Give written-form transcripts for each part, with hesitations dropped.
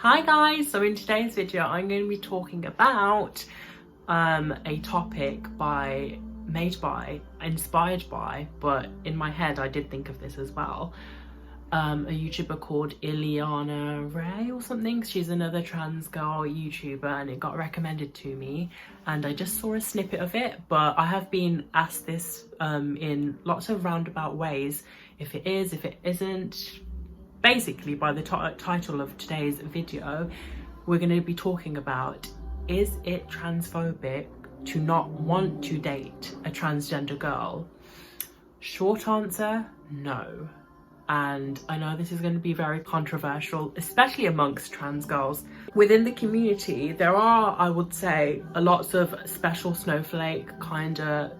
Hi guys, so in today's video I'm going to be talking about a topic inspired by, but in my head I did think of this as well, a YouTuber called Ileana Ray or something. She's another trans girl YouTuber and it got recommended to me and I just saw a snippet of it, but I have been asked this in lots of roundabout ways, if it is, if it isn't. Basically, by the title of today's video, we're going to be talking about, is it transphobic to not want to date a transgender girl? Short answer, no. And I know this is going to be very controversial, especially amongst trans girls. Within the community, there are, I would say, a lots of special snowflake kind of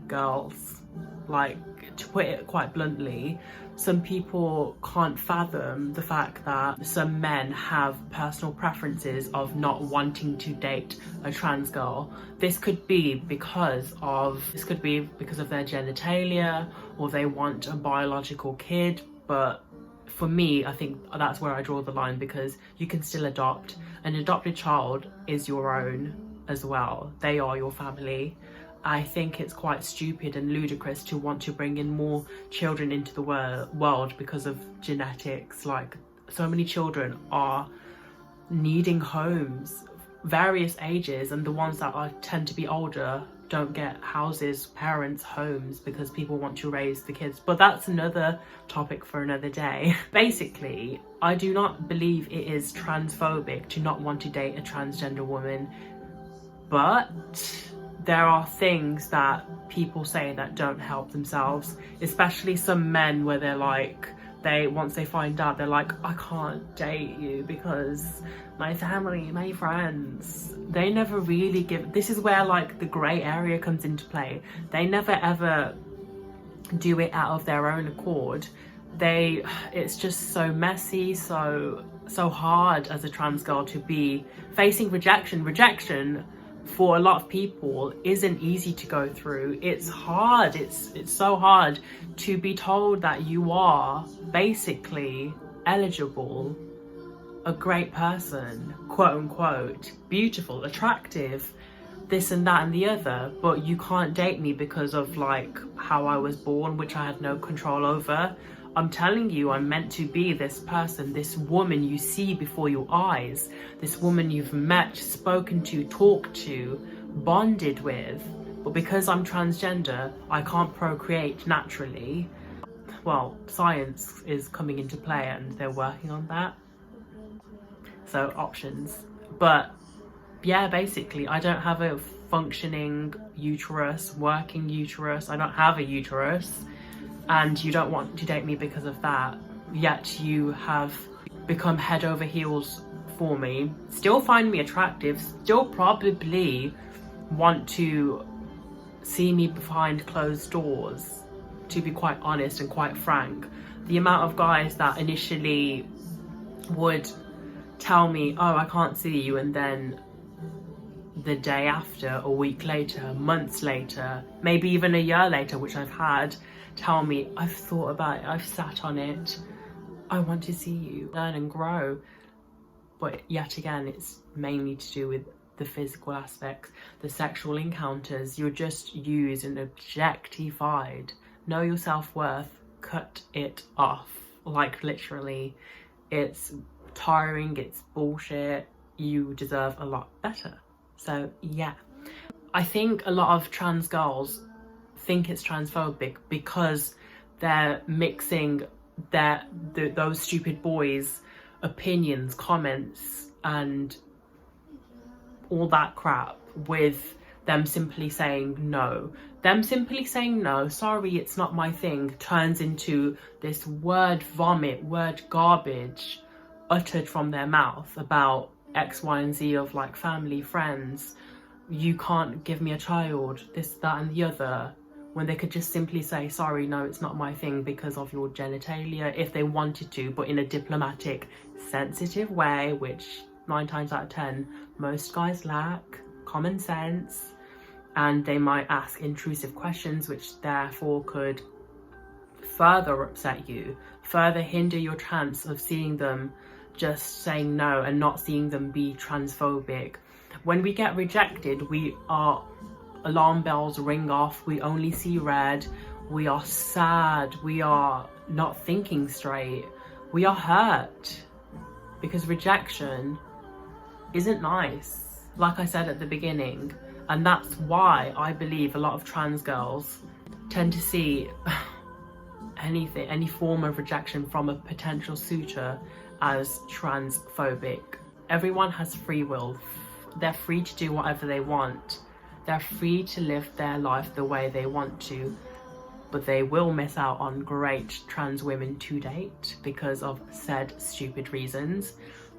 girls. Like, to put it quite bluntly, some people can't fathom the fact that some men have personal preferences of not wanting to date a trans girl. This could be because of their genitalia, or they want a biological kid. But for me, I think that's where I draw the line, because you can still adopt. An adopted child is your own as well. They are your family. I think it's quite stupid and ludicrous to want to bring in more children into the world because of genetics. Like, so many children are needing homes, various ages, and the ones that tend to be older don't get houses, parents, homes, because people want to raise the kids. But that's another topic for another day. Basically, I do not believe it is transphobic to not want to date a transgender woman, but there are things that people say that don't help themselves, especially some men, where they're like, once they find out, they're like, I can't date you because my family, my friends. They never really give. This is where like the grey area comes into play. They never ever do it out of their own accord. It's just so messy, so hard as a trans girl to be facing rejection for a lot of people isn't easy to go through. It's hard. It's so hard to be told that you are basically eligible, a great person, quote unquote, beautiful, attractive, this and that and the other, but you can't date me because of like how I was born, which I had no control over. I'm telling you, I'm meant to be this person, this woman you see before your eyes, this woman you've met, spoken to, talked to, bonded with. But because I'm transgender, I can't procreate naturally. Well, science is coming into play and they're working on that. So options. But yeah, basically, I don't have a functioning uterus, working uterus. I don't have a uterus. And you don't want to date me because of that, yet you have become head over heels for me, still find me attractive, still probably want to see me behind closed doors, to be quite honest and quite frank. The amount of guys that initially would tell me, oh, I can't see you, and then the day after, a week later, months later, maybe even a year later, which I've had, tell me, I've thought about it, I've sat on it, I want to see you, learn and grow. But yet again, it's mainly to do with the physical aspects, the sexual encounters. You're just used and objectified. Know your self-worth, cut it off. Like, literally, it's tiring, it's bullshit. You deserve a lot better. So yeah, I think a lot of trans girls think it's transphobic because they're mixing those stupid boys' opinions, comments and all that crap with them simply saying no. Them simply saying no, sorry, it's not my thing, turns into this word vomit, word garbage uttered from their mouth about X, Y and Z of like family, friends. You can't give me a child, this, that and the other, when they could just simply say, sorry, no, it's not my thing because of your genitalia, if they wanted to, but in a diplomatic, sensitive way, which 9 times out of 10 most guys lack common sense, and they might ask intrusive questions which therefore could further upset you, further hinder your chance of seeing them just saying no and not seeing them be transphobic. When we get rejected, our alarm bells ring off, we only see red, we are sad, we are not thinking straight, we are hurt, because rejection isn't nice, like I said at the beginning. And that's why I believe a lot of trans girls tend to see any form of rejection from a potential suitor as transphobic. Everyone has free will. They're free to do whatever they want. They're free to live their life the way they want to, but they will miss out on great trans women to date because of said stupid reasons.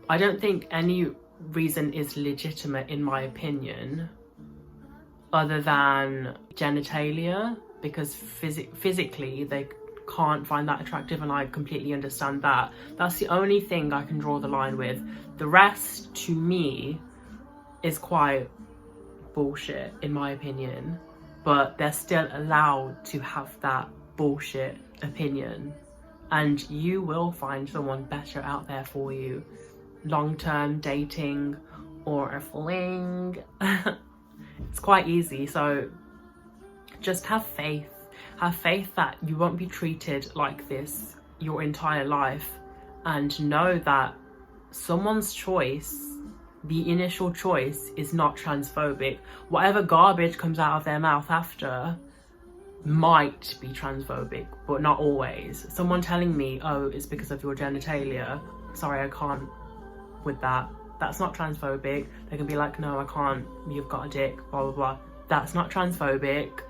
I don't think any reason is legitimate, in my opinion, other than genitalia, because physically they can't find that attractive, and I completely understand that. That's the only thing I can draw the line with. The rest, to me, is quite bullshit, in my opinion, but they're still allowed to have that bullshit opinion, and you will find someone better out there for you, long-term dating or a fling. It's quite easy, so just have faith that you won't be treated like this your entire life, and know that someone's choice, the initial choice, is not transphobic. Whatever garbage comes out of their mouth after might be transphobic, but not always. Someone telling me, oh, it's because of your genitalia, sorry, I can't with that. That's not transphobic. They can be like, no, I can't, you've got a dick, blah, blah, blah. That's not transphobic.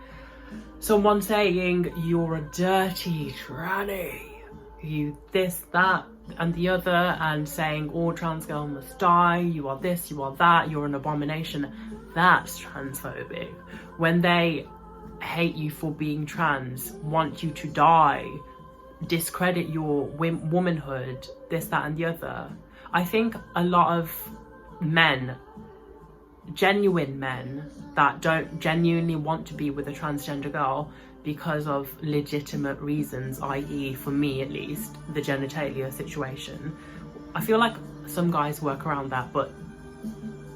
Someone saying, you're a dirty tranny, you this, that, and the other, and saying all trans girls must die, you are this, you are that, you're an abomination, that's transphobic. When they hate you for being trans, want you to die, discredit your womanhood, this, that, and the other. I think a lot of men, genuine men, that don't genuinely want to be with a transgender girl because of legitimate reasons, i.e. for me at least, the genitalia situation. I feel like some guys work around that, but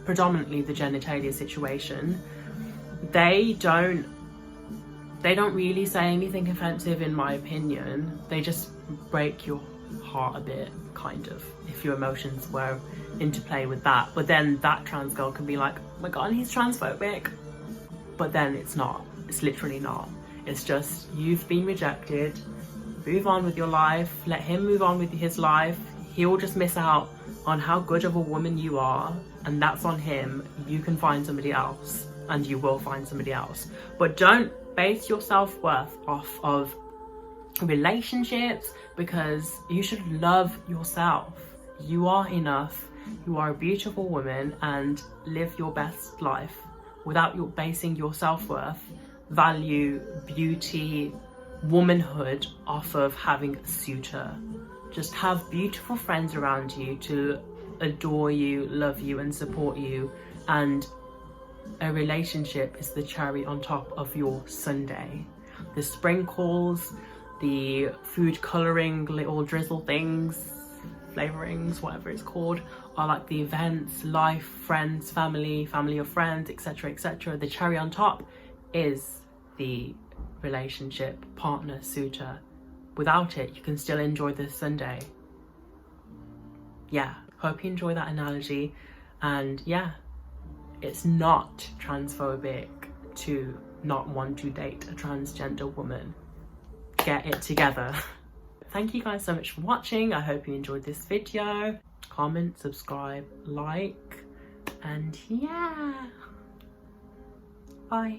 predominantly the genitalia situation, they don't really say anything offensive, in my opinion. They just break your heart a bit, kind of, if your emotions were into play with that. But then that trans girl can be like, oh my god, he's transphobic. But then it's not. It's literally not. It's just, you've been rejected, move on with your life, let him move on with his life. He'll just miss out on how good of a woman you are, and that's on him. You can find somebody else, and you will find somebody else. But don't base your self-worth off of relationships, because you should love yourself. You are enough. You are a beautiful woman, and live your best life without your basing your self-worth, value, beauty, womanhood off of having a suitor. Just have beautiful friends around you to adore you, love you, and support you, and a relationship is the cherry on top of your sundae. The sprinkles, the food colouring little drizzle things, flavourings, whatever it's called, are like the events, life, friends, family of friends, etc, etc. The cherry on top is the relationship, partner, suitor. Without it, you can still enjoy the sundae. Yeah, hope you enjoy that analogy. And yeah, it's not transphobic to not want to date a transgender woman. Get it together. Thank you guys so much for watching. I hope you enjoyed this video. Comment, subscribe, like, and yeah, bye.